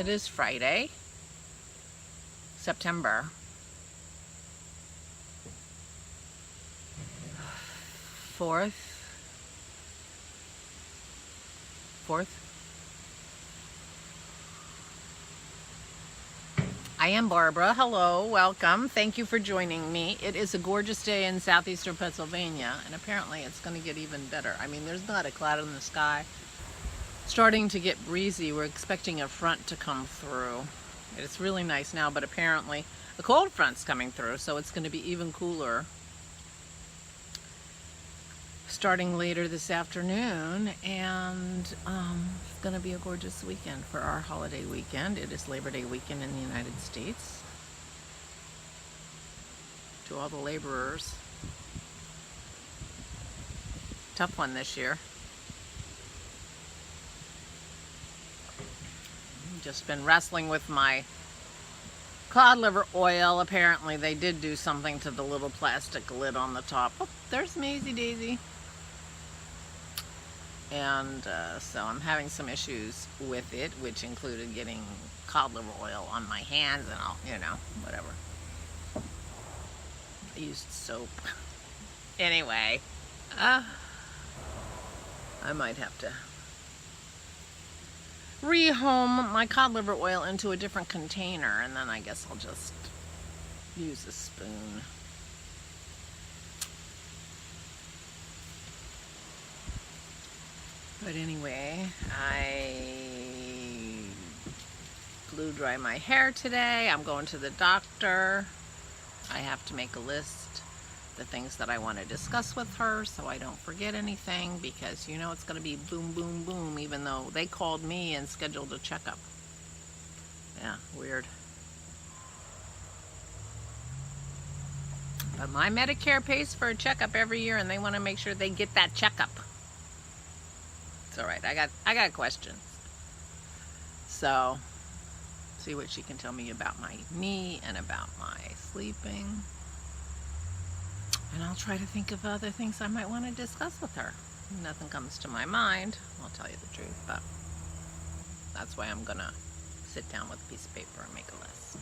It is Friday, September 4th. I am Barbara. Hello, welcome. Thank you for joining me. It is a gorgeous day in southeastern Pennsylvania, and apparently it's going to get even better. I mean, there's not a cloud in the sky. Starting to get breezy. We're expecting a front to come through. It's really nice now, but apparently a cold front's coming through, so it's going to be even cooler starting later this afternoon. And it's going to be a gorgeous weekend for our holiday weekend. It is Labor Day weekend in the United States. To all the laborers. Tough one this year. Just been wrestling with my cod liver oil. Apparently they did do something to the little plastic lid on the top. Oh, there's Maisie Daisy. And so I'm having some issues with it, which included getting cod liver oil on my hands and all, you know, whatever. I used soap. Anyway, I might have to rehome my cod liver oil into a different container, and then I guess I'll just use a spoon. But anyway, I glue dry my hair today. I'm going to the doctor. I have to make a list the things that I want to discuss with her so I don't forget anything, because you know it's going to be boom, boom, boom, even though they called me and scheduled a checkup. Yeah, weird. But my Medicare pays for a checkup every year, and they want to make sure they get that checkup. It's all right. I got questions. So, see what she can tell me about my knee and about my sleeping. And I'll try to think of other things I might want to discuss with her. Nothing comes to my mind, I'll tell you the truth, but that's why I'm gonna sit down with a piece of paper and make a list.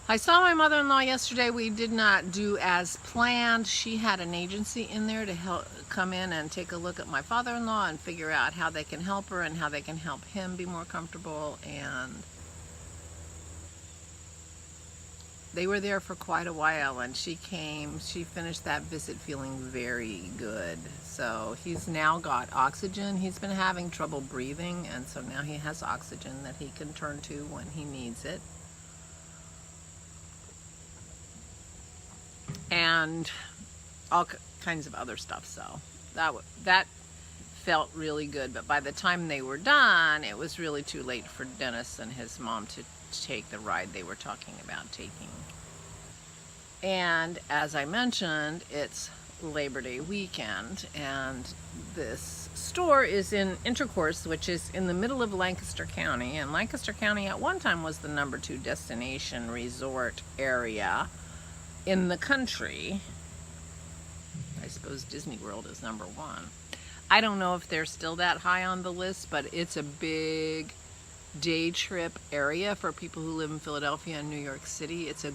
I saw my mother-in-law yesterday. We did not do as planned. She had an agency in there to help come in and take a look at my father-in-law and figure out how they can help her and how they can help him be more comfortable. And they were there for quite a while, and she finished that visit feeling very good. So he's now got oxygen. He's been having trouble breathing, and so now he has oxygen that he can turn to when he needs it. And all kinds of other stuff. So that felt really good. But by the time they were done, it was really too late for Dennis and his mom to take the ride they were talking about taking. And as I mentioned, it's Labor Day weekend, and this store is in Intercourse, which is in the middle of Lancaster County. And Lancaster County at one time was the #2 destination resort area in the country. I suppose Disney World is #1. I don't know if they're still that high on the list, but it's a big day trip area for people who live in Philadelphia and New York City. It's a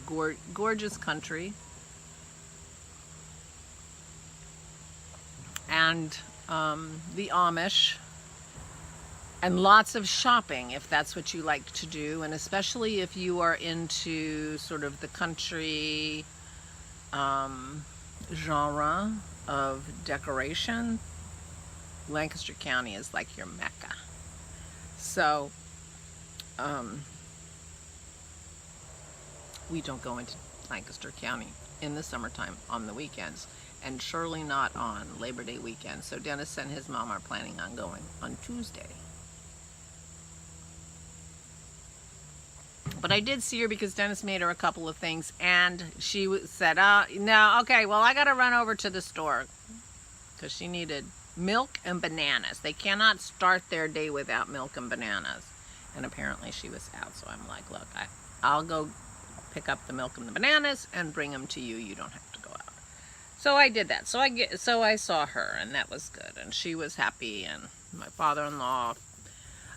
gorgeous country. And the Amish. And lots of shopping, if that's what you like to do. And especially if you are into sort of the country genre of decoration, Lancaster County is like your mecca. So we don't go into Lancaster County in the summertime on the weekends, and surely not on Labor Day weekend. So Dennis and his mom are planning on going on Tuesday. But I did see her because Dennis made her a couple of things, and she said, no, okay, well, I got to run over to the store because she needed milk and bananas. They cannot start their day without milk and bananas. And apparently she was out, so I'm like, look, I'll go pick up the milk and the bananas and bring them to you. You don't have to go out. So I did that. So I saw her, and that was good, and she was happy. And my father-in-law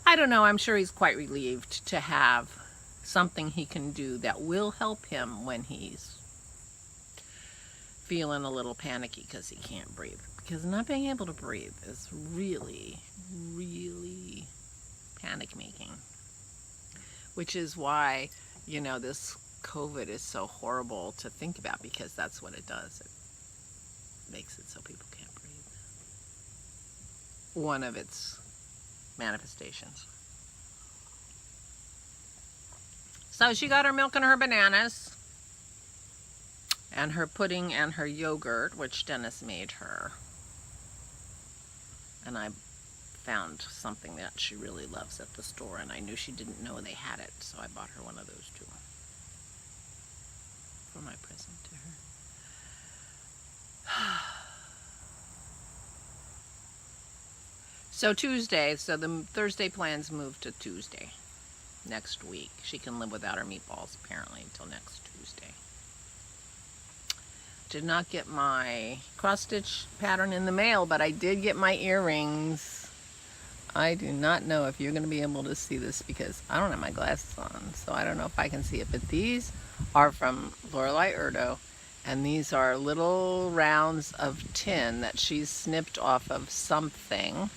I don't know, I'm sure he's quite relieved to have something he can do that will help him when he's feeling a little panicky because he can't breathe. Because not being able to breathe is really, really panic making. Which is why, you know, this COVID is so horrible to think about, because that's what it does. It makes it so people can't breathe. One of its manifestations. So she got her milk and her bananas and her pudding and her yogurt, which Dennis made her. And I found something that she really loves at the store, and I knew she didn't know they had it, so I bought her one of those too for my present to her. So Tuesday, so the Thursday plans moved to Tuesday next week. She can live without her meatballs apparently until next Tuesday. Did not get my cross stitch pattern in the mail, but I did get my earrings. I do not know if you're going to be able to see this because I don't have my glasses on, so I don't know if I can see it, but these are from Lorelei Erdo, and these are little rounds of tin that she's snipped off of something,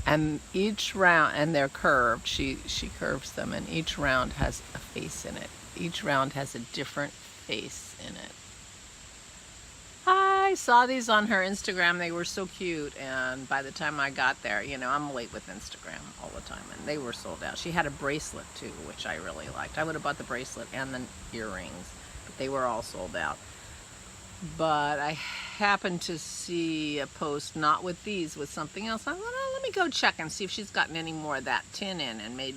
and each round, and they're curved, she curves them, and each round has a face in it. Each round has a different face in it. I saw these on her Instagram. They were so cute, and by the time I got there, you know, I'm late with Instagram all the time, and they were sold out. She had a bracelet too, which I really liked. I would have bought the bracelet and the earrings, but they were all sold out. But I happened to see a post, not with these, with something else. I thought, oh, let me go check and see if she's gotten any more of that tin in and made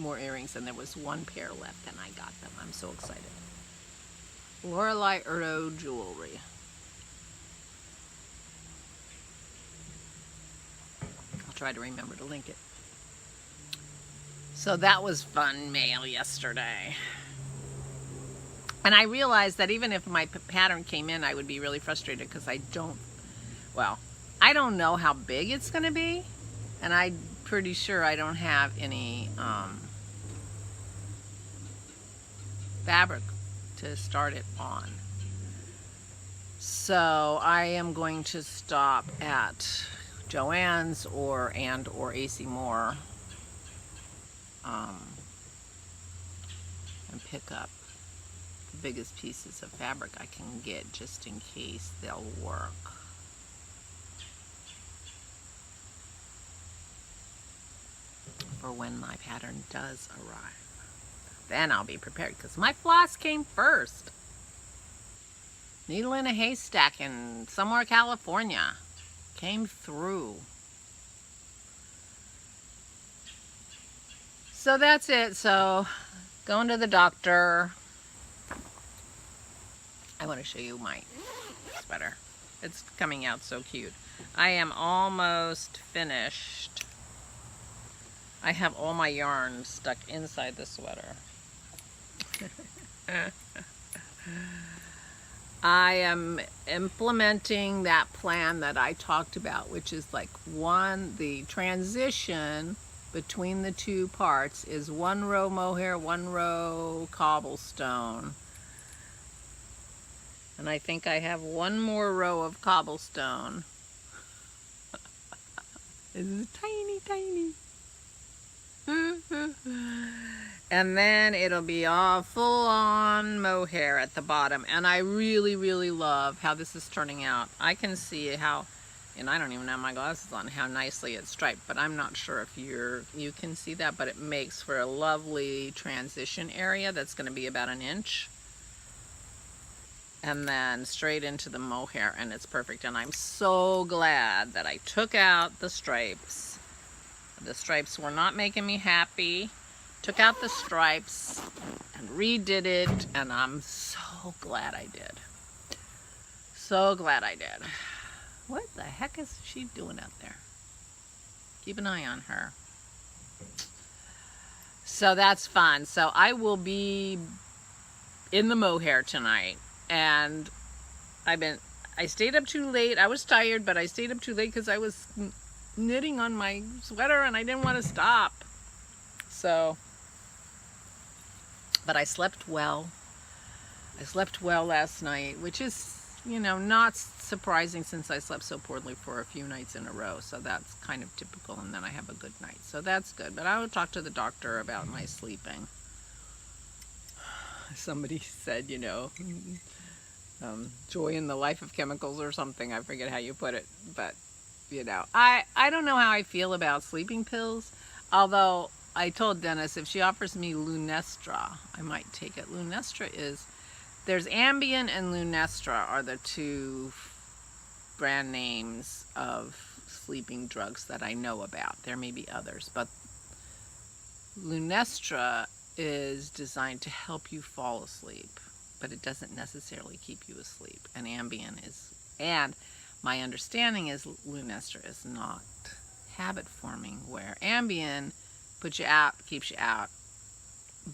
more earrings, and there was one pair left, and I got them. I'm so excited. Lorelei Erdo Jewelry. Try to remember to link it. So that was fun mail yesterday. And I realized that even if my pattern came in, I would be really frustrated because I don't know how big it's going to be, and I'm pretty sure I don't have any fabric to start it on. So I am going to stop at Joann's or AC Moore and pick up the biggest pieces of fabric I can get, just in case they'll work. For when my pattern does arrive. Then I'll be prepared, because my floss came first. Needle in a haystack in somewhere California. Came through. So that's it. So going to the doctor. I want to show you my sweater. It's coming out so cute. I am almost finished. I have all my yarn stuck inside the sweater. I am implementing that plan that I talked about, which is like the transition between the two parts is 1 row mohair, 1 row cobblestone. And I think I have 1 more row of cobblestone. This is tiny, tiny. And then it'll be all full-on mohair at the bottom. And I really, really love how this is turning out. I can see how, and I don't even have my glasses on, how nicely it's striped. But I'm not sure if you can see that. But it makes for a lovely transition area that's going to be about 1 inch. And then straight into the mohair, and it's perfect. And I'm so glad that I took out the stripes. The stripes were not making me happy. Took out the stripes and redid it, and I'm so glad I did. So glad I did. What the heck is she doing out there? Keep an eye on her. So that's fun. So I will be in the mohair tonight, and I stayed up too late. I was tired, but I stayed up too late because I was knitting on my sweater and I didn't want to stop. So, but I slept well. I slept well last night, which is, you know, not surprising since I slept so poorly for a few nights in a row. So that's kind of typical, and then I have a good night. So that's good. But I will talk to the doctor about my sleeping. Somebody said, you know, joy in the life of chemicals or something. I forget how you put it. But, you know, I don't know how I feel about sleeping pills. Although I told Dennis if she offers me Lunestra, I might take it. Lunestra is... There's Ambien and Lunestra are the two brand names of sleeping drugs that I know about. There may be others, but Lunestra is designed to help you fall asleep, but it doesn't necessarily keep you asleep. And Ambien is, and my understanding is Lunestra is not habit forming, where Ambien puts you out, keeps you out,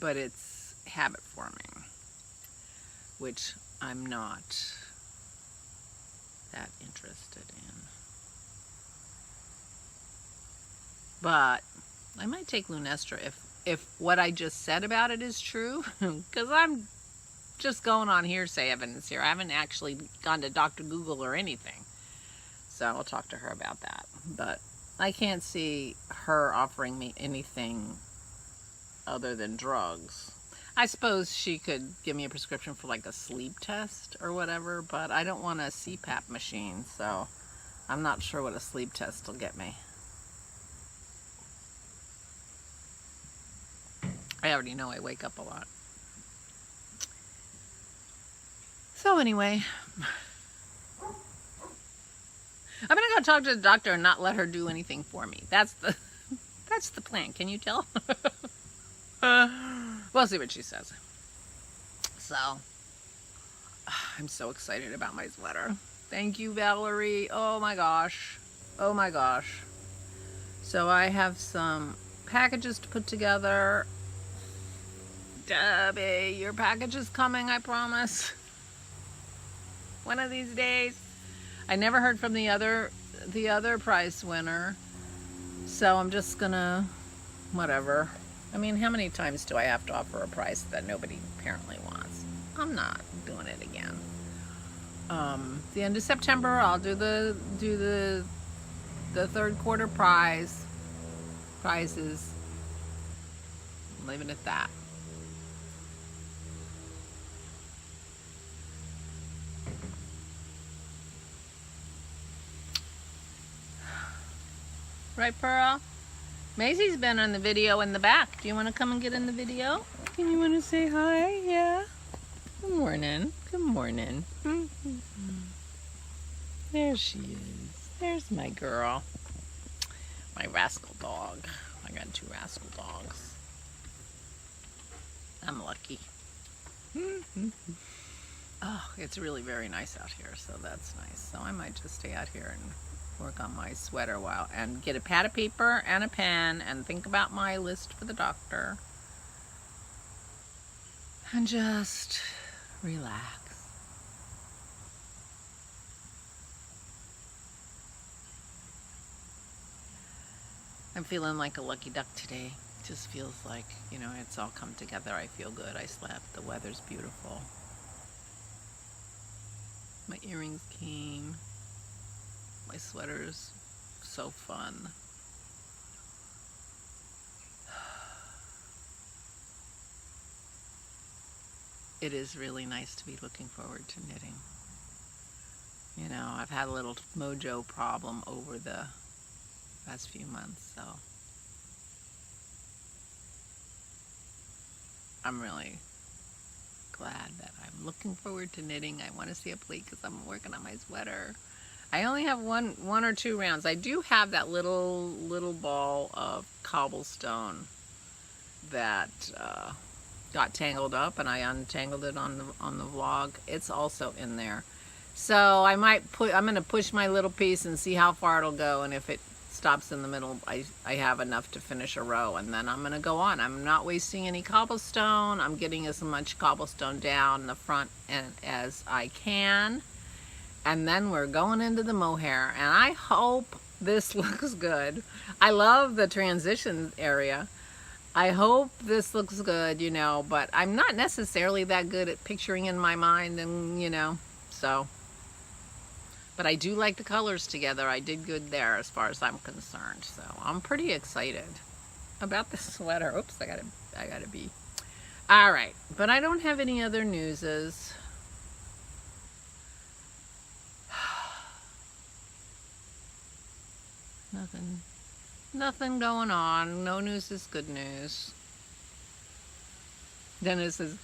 but it's habit forming, which I'm not that interested in. But I might take Lunestra if what I just said about it is true, because I'm just going on hearsay evidence here. I haven't actually gone to Dr. Google or anything. So I'll talk to her about that. But I can't see her offering me anything other than drugs. I suppose she could give me a prescription for like a sleep test or whatever, but I don't want a CPAP machine, so I'm not sure what a sleep test will get me. I already know I wake up a lot. So anyway, I'm gonna go talk to the doctor and not let her do anything for me. That's the plan. Can you tell? We'll see what she says. So, I'm so excited about my sweater. Thank you, Valerie. Oh my gosh. Oh my gosh. So I have some packages to put together. Debbie, your package is coming, I promise. One of these days. I never heard from the other prize winner. So I'm just gonna, whatever. I mean, how many times do I have to offer a price that nobody apparently wants? I'm not doing it again. The end of September, I'll do the third quarter prizes. Leave it at that. Right, Pearl? Maisie's been on the video in the back. Do you want to come and get in the video? And you want to say hi? Yeah? Good morning. Good morning. There she is. There's my girl. My rascal dog. I got 2 rascal dogs. I'm lucky. Oh, it's really very nice out here, so that's nice. So I might just stay out here and work on my sweater while and get a pad of paper and a pen and think about my list for the doctor and just relax. I'm feeling like a lucky duck today. Just feels like, you know, it's all come together. I feel good. I slept. The weather's beautiful. My earrings came. My sweater's so fun. It is really nice to be looking forward to knitting. You know, I've had a little mojo problem over the past few months, so I'm really glad that I'm looking forward to knitting. I want to see a plate because I'm working on my sweater. I only have one or two rounds. I do have that little ball of cobblestone that got tangled up, and I untangled it on the vlog. It's also in there. So I'm gonna push my little piece and see how far it'll go, and if it stops in the middle, I have enough to finish a row, and then I'm gonna go on. I'm not wasting any cobblestone. I'm getting as much cobblestone down the front as I can. And then we're going into the mohair, and I hope this looks good. I love the transition area. I hope this looks good, you know, but I'm not necessarily that good at picturing in my mind, and, you know, so. But I do like the colors together. I did good there as far as I'm concerned. So I'm pretty excited about this sweater. Oops, I gotta be. All right, but I don't have any other newses. Nothing going on. No news is good news. Dennis's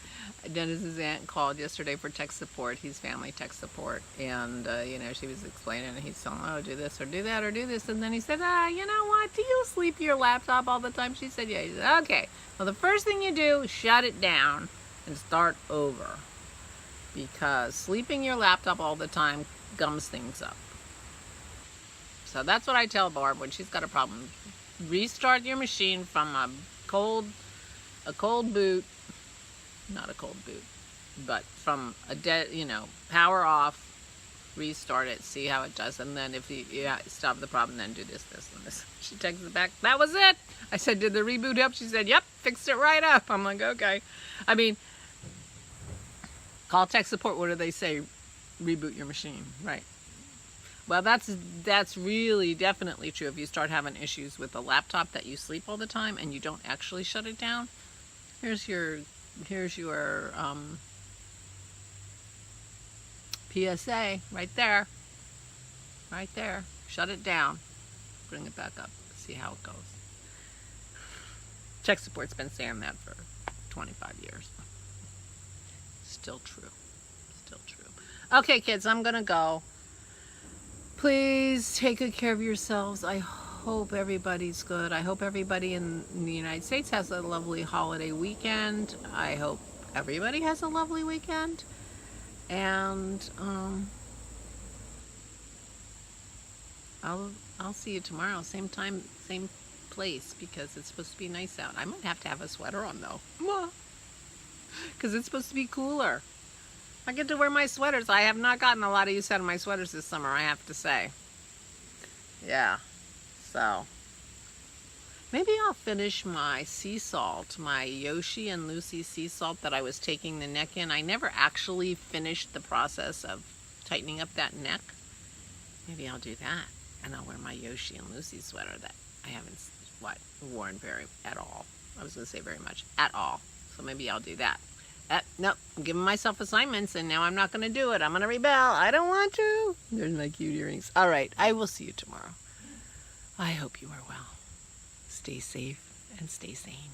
aunt called yesterday for tech support. He's family tech support, and you know, she was explaining, and he's telling, oh, do this or do that or do this, and then he said, you know what? Do you sleep your laptop all the time? She said, yeah. He said, okay. Well, the first thing you do is shut it down and start over, because sleeping your laptop all the time gums things up. So that's what I tell Barb when she's got a problem. Restart your machine from a cold boot. Not a cold boot, but from a dead, you know, power off, restart it, see how it does, and then if you stop the problem, then do this, and this. She texts it back, that was it. I said, did the reboot help? She said, yep, fixed it right up. I'm like, okay. I mean, call tech support, what do they say? Reboot your machine, right? Well, that's really definitely true. If you start having issues with a laptop that you sleep all the time and you don't actually shut it down, here's your PSA right there. Shut it down, bring it back up, see how it goes. Tech support's been saying that for 25 years. Still true. Okay, kids, I'm gonna go. Please take good care of yourselves. I hope everybody's good. I hope everybody in the United States has a lovely holiday weekend. I hope everybody has a lovely weekend. And I'll see you tomorrow, same time, same place, because it's supposed to be nice out. I might have to have a sweater on though, because it's supposed to be cooler. I get to wear my sweaters. I have not gotten a lot of use out of my sweaters this summer, I have to say. Yeah. So, maybe I'll finish my sea salt, my Yoshi and Lucy sea salt that I was taking the neck in. I never actually finished the process of tightening up that neck. Maybe I'll do that, and I'll wear my Yoshi and Lucy sweater that I haven't worn at all. I was going to say very much, at all. So maybe I'll do that. Nope, I'm giving myself assignments, and now I'm not going to do it. I'm going to rebel. I don't want to. There's my cute earrings. All right, I will see you tomorrow. I hope you are well. Stay safe and stay sane.